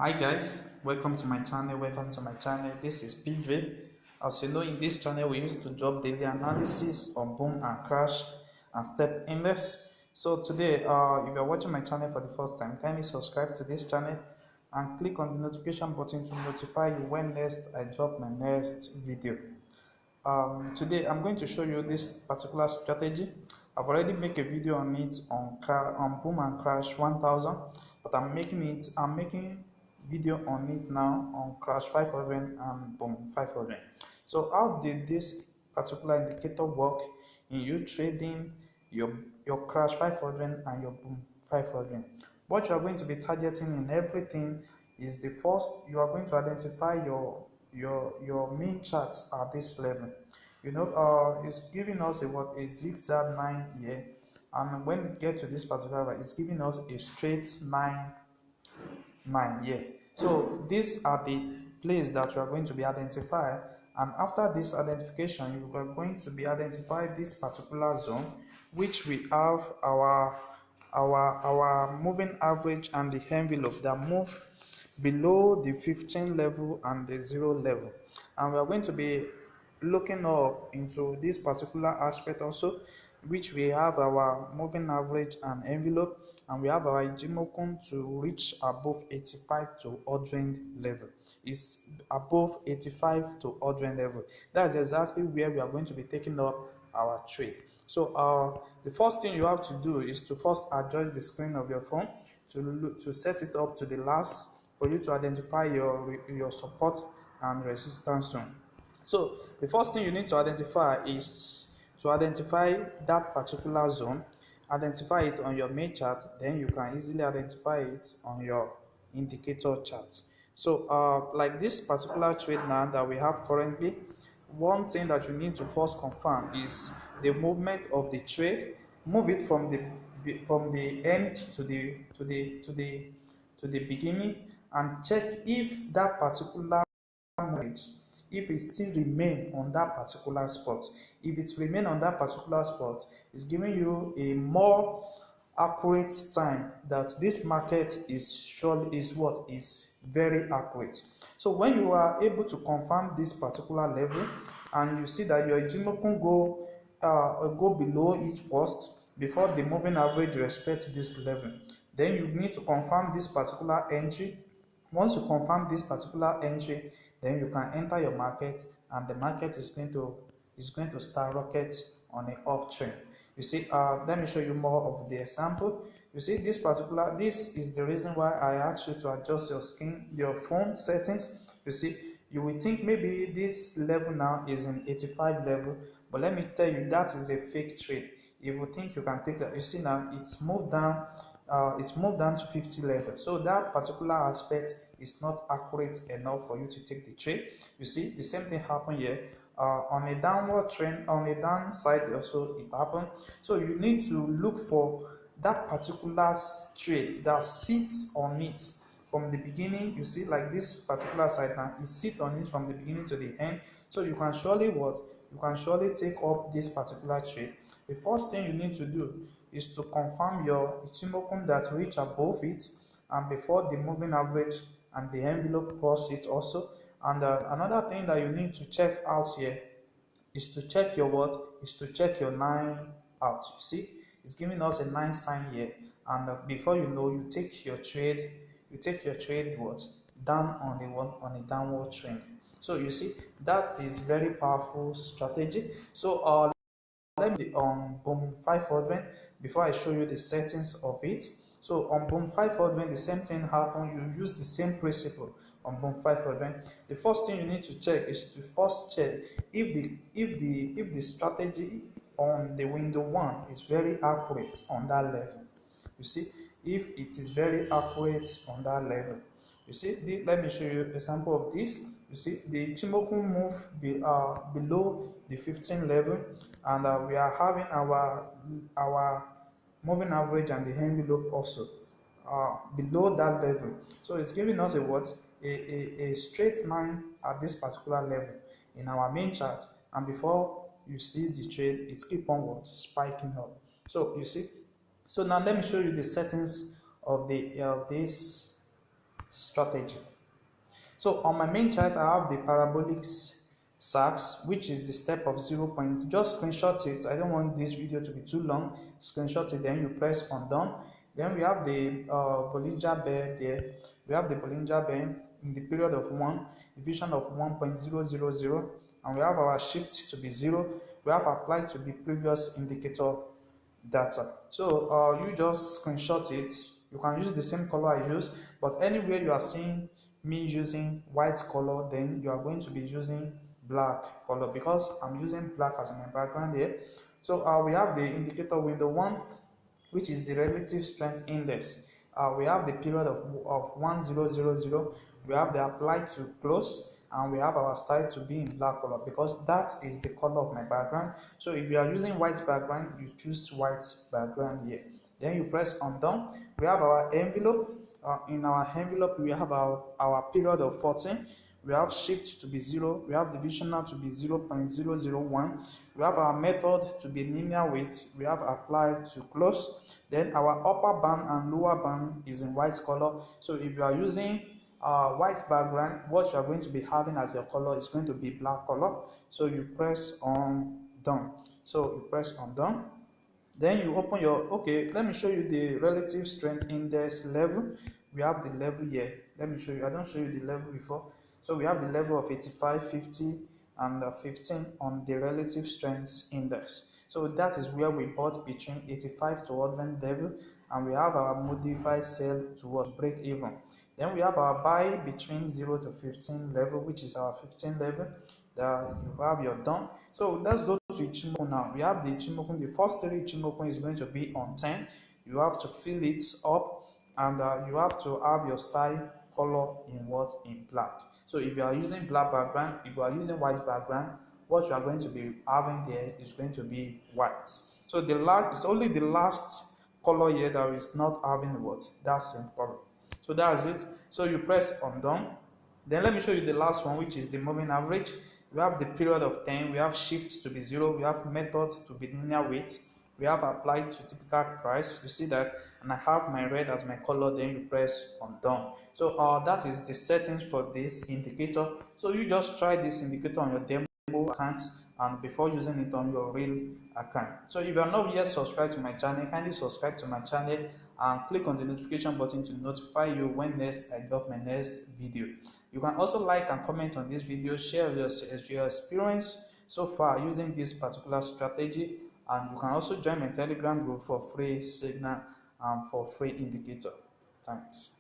Hi guys, welcome to my channel. This is PJ. As you know, in this channel we used to drop daily analysis on boom and crash and step index. So today, if you're watching my channel for the first time, kindly subscribe to this channel and click on the notification button to notify you when next I drop my next video. Today I'm going to show you this particular strategy. I've already made a video on it on boom and crash 1000, but I'm making video on it now on crash 500 and boom 500. So how did this particular indicator work in you trading your crash 500 and your boom 500? What you are going to be targeting in everything is the first, you are going to identify your main charts at this level. It's giving us a zigzag line here, and when we get to this particular line, it's giving us a straight line here. So these are the places that you are going to be identified, and after this identification you are going to be identify this particular zone, which we have our moving average and the envelope that move below the 15 level and the 0 level, and we are going to be looking up into this particular aspect also, which we have our moving average and envelope, and we have our Ijimoku to reach above 85 to 100 level. It's above 85 to 100 level. That's exactly where we are going to be taking up our trade. So the first thing you have to do is to first adjust the screen of your phone to set it up to the last for you to identify your support and resistance zone. So the first thing you need to identify is to identify that particular zone, identify it on your main chart, then you can easily identify it on your indicator chart. So like this particular trade now that we have currently, one thing that you need to first confirm is the movement of the trade. Move it from the end to the beginning, and check if that particular movement, if it still remain on that particular spot. If it remain on that particular spot, it's giving you a more accurate time that this market is very accurate. So when you are able to confirm this particular level and you see that your Ijimoku go below it first before the moving average respect this level, then you need to confirm this particular entry. Once you confirm this particular entry, then you can enter your market, and the market is going to start rocket on an uptrend. You see, let me show you more of the example. You see, this is the reason why I asked you to adjust your phone settings. You see, you will think maybe this level now is in 85 level, but let me tell you that is a fake trade. If you think you can take that, you see now it's moved down to 50 level. So that particular aspect is not accurate enough for you to take the trade. You see, the same thing happened here. On a downward trend, on a downside also it happened. So you need to look for that particular trade that sits on it from the beginning. You see, like this particular side now, it sits on it from the beginning to the end. So you can surely take up this particular trade. The first thing you need to do is to confirm your Ichimoku that reach above it and before the moving average and the envelope cross it also. And another thing that you need to check out here is to check your your 9 out. You see, it's giving us a 9 sign here, and before you know, you take your trade down on a downward trend. So you see, that is very powerful strategy. So let me on boom 500 before I show you the settings of it. So on boom 500, the same thing happen. You use the same principle on boom 500. The first thing you need to check is to first check if the strategy on the window 1 is very accurate on that level. You see, if it is very accurate on that level. You see, let me show you an example of this. You see, the Chimoku move below the 15 level, and we are having our moving average and the envelope also below that level. So it's giving us a straight line at this particular level in our main chart, and before you see the trade, it keep on spiking up. So you see, so now let me show you the settings of this strategy. So on my main chart, I have the parabolic SACs, which is the step of 0 point. Just screenshot it. I don't want this video to be too long. Screenshot it, then you press on done. Then we have the Bollinger Band there. We have the Bollinger Band in the period of 1, division of 1.000, and we have our shift to be 0. We have applied to the previous indicator data. So you just screenshot it. You can use the same color I use, but anywhere you are seeing me using white color, then you are going to be using black color, because I'm using black as my background here. So we have the indicator window 1, which is the relative strength index. We have the period of 1000. We have the apply to close, and we have our style to be in black color, because that is the color of my background. So if you are using white background, you choose white background here. Then you press on done. We have our envelope. In our envelope, we have our period of 14. We have shift to be 0. We have divisional to be 0.001. We have our method to be linear weight. We have apply to close. Then our upper band and lower band is in white color. So if you are using white background, what you are going to be having as your color is going to be black color. So you press on done. So you press on done. Then you open your, okay, let me show you the relative strength index level. We have the level here. Let me show you. I don't show you the level before. So we have the level of 85, 50, and 15 on the relative strength index. So that is where we bought between 85 to 100 level, and we have our modified sell towards break even. Then we have our buy between 0 to 15 level, which is our 15 level. That you have your done. So let's go to Ichimoku now. We have the Ichimoku. The first 3 Ichimoku is going to be on 10. You have to fill it up, and you have to have your style color in what? In black. So if you are using black background, if you are using white background, what you are going to be having there is going to be white. So the last, it's only the last color here that is not having what? That same color. So that's it. So you press on done. Then let me show you the last one, which is the moving average. We have the period of 10, we have shift to be 0, we have method to be linear weight, we have applied to typical price. You see that, and I have my red as my color. Then you press on done. So that is the settings for this indicator. So you just try this indicator on your demo accounts and before using it on your real account. So if you are not yet subscribed to my channel, kindly subscribe to my channel and click on the notification button to notify you when next I drop my next video. You can also like and comment on this video, share your experience so far using this particular strategy, and you can also join my Telegram group for free signal and for free indicator. Thanks.